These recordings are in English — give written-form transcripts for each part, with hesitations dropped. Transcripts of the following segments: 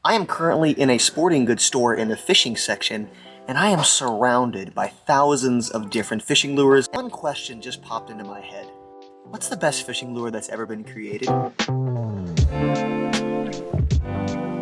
I am currently in a sporting goods store in the fishing section, and I am surrounded by thousands of different fishing lures. One question just popped into my head. What's the best fishing lure that's ever been created?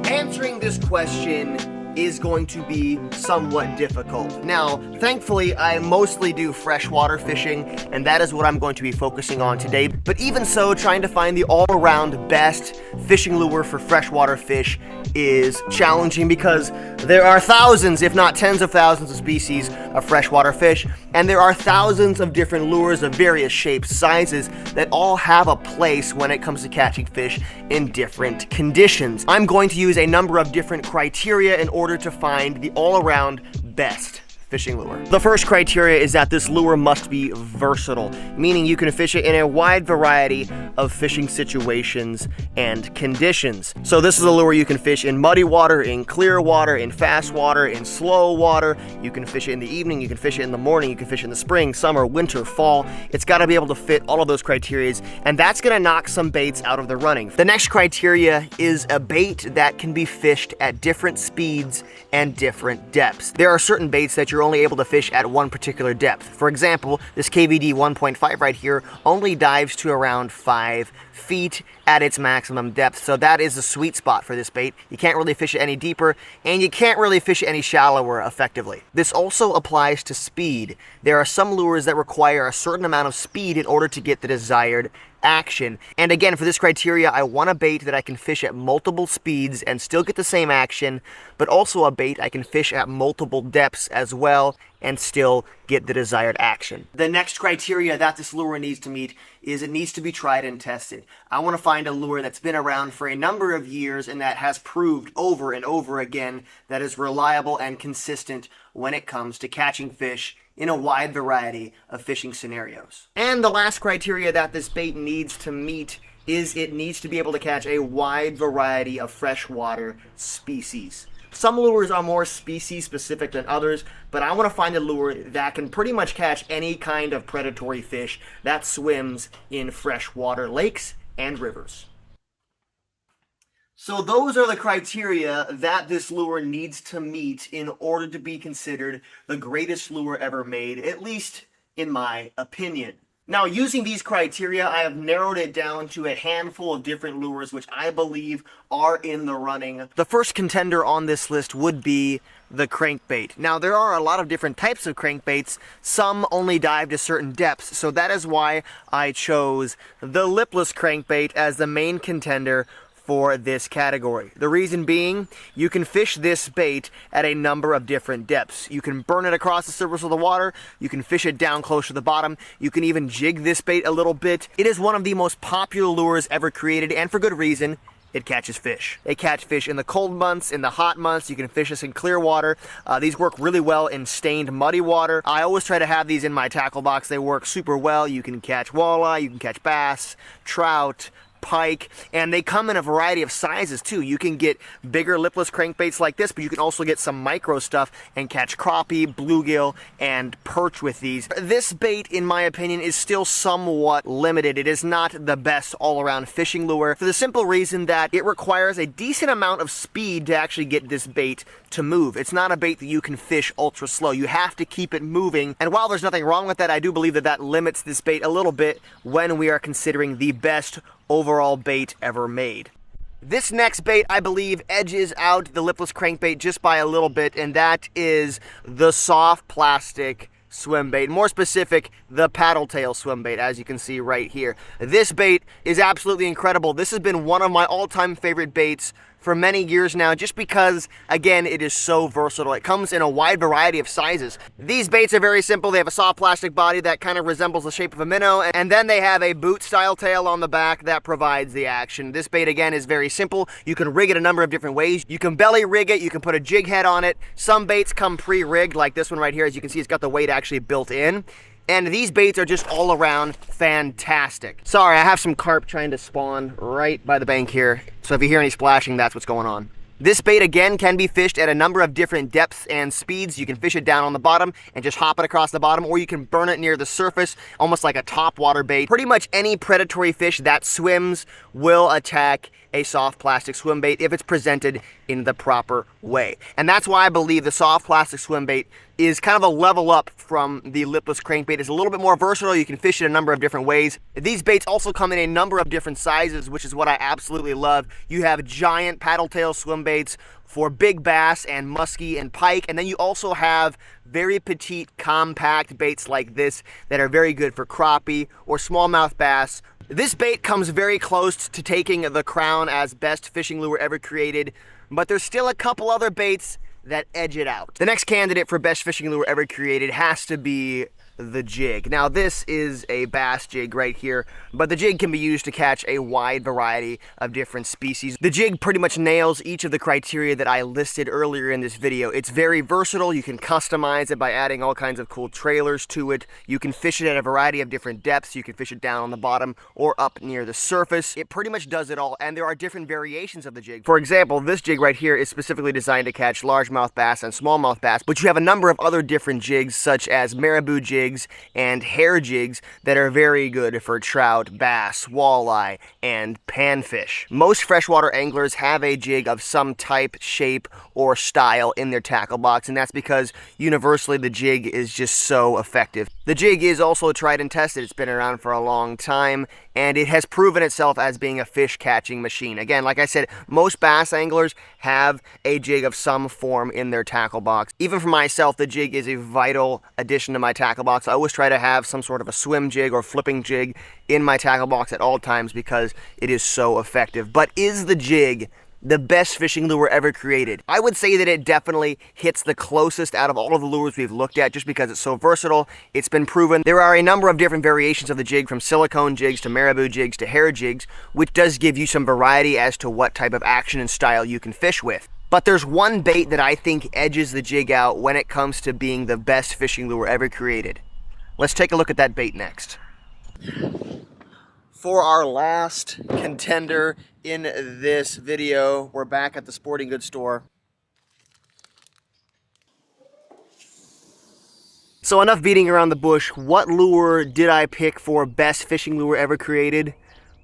Answering this question is going to be somewhat difficult. Now, thankfully, I mostly do freshwater fishing, and that is what I'm going to be focusing on today. But even so, trying to find the all-around best fishing lure for freshwater fish is challenging because there are thousands, if not tens of thousands of species of freshwater fish, and there are thousands of different lures of various shapes, sizes, that all have a place when it comes to catching fish in different conditions. I'm going to use a number of different criteria in order to find the all-around best fishing lure. The first criteria is that this lure must be versatile, meaning you can fish it in a wide variety of fishing situations and conditions. So this is a lure you can fish in muddy water, in clear water, in fast water, in slow water. You can fish it in the evening, you can fish it in the morning, you can fish it in the spring, summer, winter, fall. It's got to be able to fit all of those criteria, and that's going to knock some baits out of the running. The next criteria is a bait that can be fished at different speeds and different depths. There are certain baits that you're only able to fish at one particular depth. For example, this KVD 1.5 right here only dives to around 5 feet at its maximum depth, so that is the sweet spot for this bait. You can't really fish it any deeper, and you can't really fish it any shallower effectively. This also applies to speed. There are some lures that require a certain amount of speed in order to get the desired action. And again, for this criteria, I want a bait that I can fish at multiple speeds and still get the same action, but also a bait I can fish at multiple depths as well and still get the desired action. The next criteria that this lure needs to meet is it needs to be tried and tested. I want to find a lure that's been around for a number of years and that has proved over and over again that is reliable and consistent when it comes to catching fish in a wide variety of fishing scenarios. And the last criteria that this bait needs to meet is it needs to be able to catch a wide variety of freshwater species. Some lures are more species specific than others, but I want to find a lure that can pretty much catch any kind of predatory fish that swims in freshwater lakes and rivers. So those are the criteria that this lure needs to meet in order to be considered the greatest lure ever made, at least in my opinion. Now, using these criteria, I have narrowed it down to a handful of different lures which I believe are in the running. The first contender on this list would be the crankbait. Now, there are a lot of different types of crankbaits. Some only dive to certain depths, so that is why I chose the Lipless crankbait as the main contender for this category. The reason being, you can fish this bait at a number of different depths. You can burn it across the surface of the water, you can fish it down close to the bottom, you can even jig this bait a little bit. It is one of the most popular lures ever created, and for good reason. It catches fish. They catch fish in the cold months, in the hot months. You can fish this in clear water. These work really well in stained, muddy water. I always try to have these in my tackle box. They work super well. You can catch walleye, you can catch bass, trout, pike, and they come in a variety of sizes too. You can get bigger lipless crankbaits like this, but you can also get some micro stuff and catch crappie, bluegill, and perch with these. This bait, in my opinion, is still somewhat limited. It is not the best all-around fishing lure for the simple reason that it requires a decent amount of speed to actually get this bait to move. It's not a bait that you can fish ultra slow. You have to keep it moving, and while there's nothing wrong with that, I do believe that that limits this bait a little bit when we are considering the best overall bait ever made. This next bait, I believe, edges out the lipless crankbait just by a little bit, and that is the soft plastic swim bait. More specific, the paddle tail swim bait, as you can see right here. This bait is absolutely incredible. This has been one of my all-time favorite baits for many years now, just because, again, it is so versatile. It comes in a wide variety of sizes. These baits are very simple. They have a soft plastic body that kind of resembles the shape of a minnow, and then they have a boot-style tail on the back that provides the action. This bait, again, is very simple. You can rig it a number of different ways. You can belly rig it. You can put a jig head on it. Some baits come pre-rigged, like this one right here. As you can see, it's got the weight actually built in. And these baits are just all around fantastic. Sorry, I have some carp trying to spawn right by the bank here. So if you hear any splashing, that's what's going on. This bait, again, can be fished at a number of different depths and speeds. You can fish it down on the bottom and just hop it across the bottom, or you can burn it near the surface, almost like a top water bait. Pretty much any predatory fish that swims will attack a soft plastic swim bait if it's presented in the proper way. And that's why I believe the soft plastic swim bait is kind of a level up from the lipless crankbait. It's a little bit more versatile. You can fish it a number of different ways. These baits also come in a number of different sizes, which is what I absolutely love. You have giant paddle tail swim baits for big bass and muskie and pike, and then you also have very petite compact baits like this that are very good for crappie or smallmouth bass. This bait comes very close to taking the crown as best fishing lure ever created, but there's still a couple other baits that edge it out. The next candidate for best fishing lure ever created has to be the jig. Now this is a bass jig right here, but the jig can be used to catch a wide variety of different species. The jig pretty much nails each of the criteria that I listed earlier in this video. It's very versatile. You can customize it by adding all kinds of cool trailers to it. You can fish it at a variety of different depths. You can fish it down on the bottom or up near the surface. It pretty much does it all, and there are different variations of the jig. For example, this jig right here is specifically designed to catch largemouth bass and smallmouth bass, but you have a number of other different jigs such as marabou jigs and hair jigs that are very good for trout, bass, walleye, and panfish. Most freshwater anglers have a jig of some type, shape, or style in their tackle box, and that's because universally the jig is just so effective. The jig is also tried and tested. It's been around for a long time, and it has proven itself as being a fish catching machine. Again, like I said, most bass anglers have a jig of some form in their tackle box. Even for myself, the jig is a vital addition to my tackle box. I always try to have some sort of a swim jig or flipping jig in my tackle box at all times because it is so effective. But is the jig the best fishing lure ever created? I would say that it definitely hits the closest out of all of the lures we've looked at just because it's so versatile. It's been proven. There are a number of different variations of the jig, from silicone jigs to marabou jigs to hair jigs, which does give you some variety as to what type of action and style you can fish with. But there's one bait that I think edges the jig out when it comes to being the best fishing lure ever created. Let's take a look at that bait next. For our last contender in this video, we're back at the sporting goods store. So enough beating around the bush. What lure did I pick for best fishing lure ever created?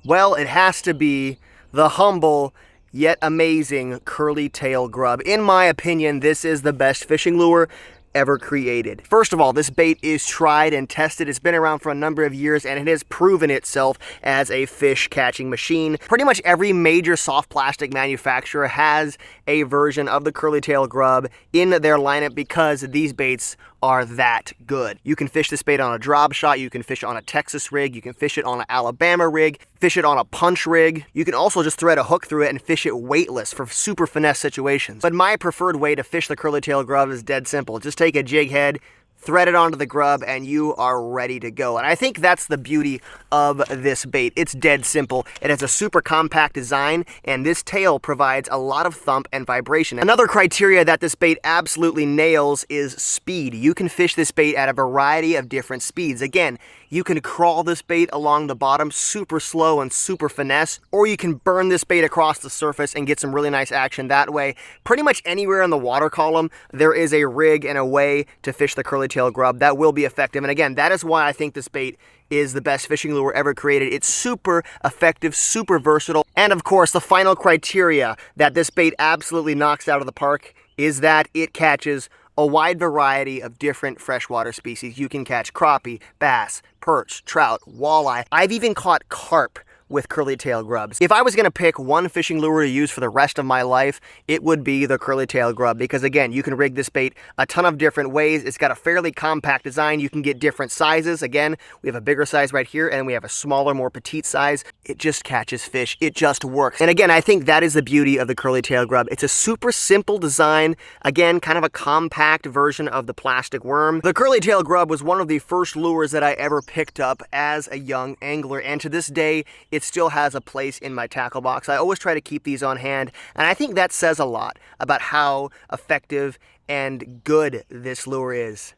Well, it has to be the humble yet amazing curly tail grub. In my opinion, this is the best fishing lure ever created. First of all, this bait is tried and tested. It's been around for a number of years, and it has proven itself as a fish catching machine. Pretty much every major soft plastic manufacturer has a version of the curly tail grub in their lineup because these baits are that good. You can fish this bait on a drop shot, you can fish it on a Texas rig, you can fish it on an Alabama rig, fish it on a punch rig. You can also just thread a hook through it and fish it weightless for super finesse situations. But my preferred way to fish the curly tail grub is dead simple. Just take a jig head, thread it onto the grub, and you are ready to go. And I think that's the beauty of this bait. It's dead simple. It has a super compact design, and this tail provides a lot of thump and vibration. Another criteria that this bait absolutely nails is speed. You can fish this bait at a variety of different speeds. Again, you can crawl this bait along the bottom super slow and super finesse, or you can burn this bait across the surface and get some really nice action that way. Pretty much anywhere in the water column, there is a rig and a way to fish the curly tail grub that will be effective. And again, that is why I think this bait is the best fishing lure ever created. It's super effective, super versatile. And of course, the final criteria that this bait absolutely knocks out of the park is that it catches a wide variety of different freshwater species. You can catch crappie, bass, perch, trout, walleye. I've even caught carp with curly tail grubs. If I was gonna pick one fishing lure to use for the rest of my life, it would be the curly tail grub, because again, you can rig this bait a ton of different ways. It's got a fairly compact design. You can get different sizes. Again, we have a bigger size right here, and we have a smaller, more petite size. It just catches fish. It just works. And again, I think that is the beauty of the curly tail grub. It's a super simple design. Again, kind of a compact version of the plastic worm. The curly tail grub was one of the first lures that I ever picked up as a young angler, and to this day, it still has a place in my tackle box. I always try to keep these on hand, and I think that says a lot about how effective and good this lure is.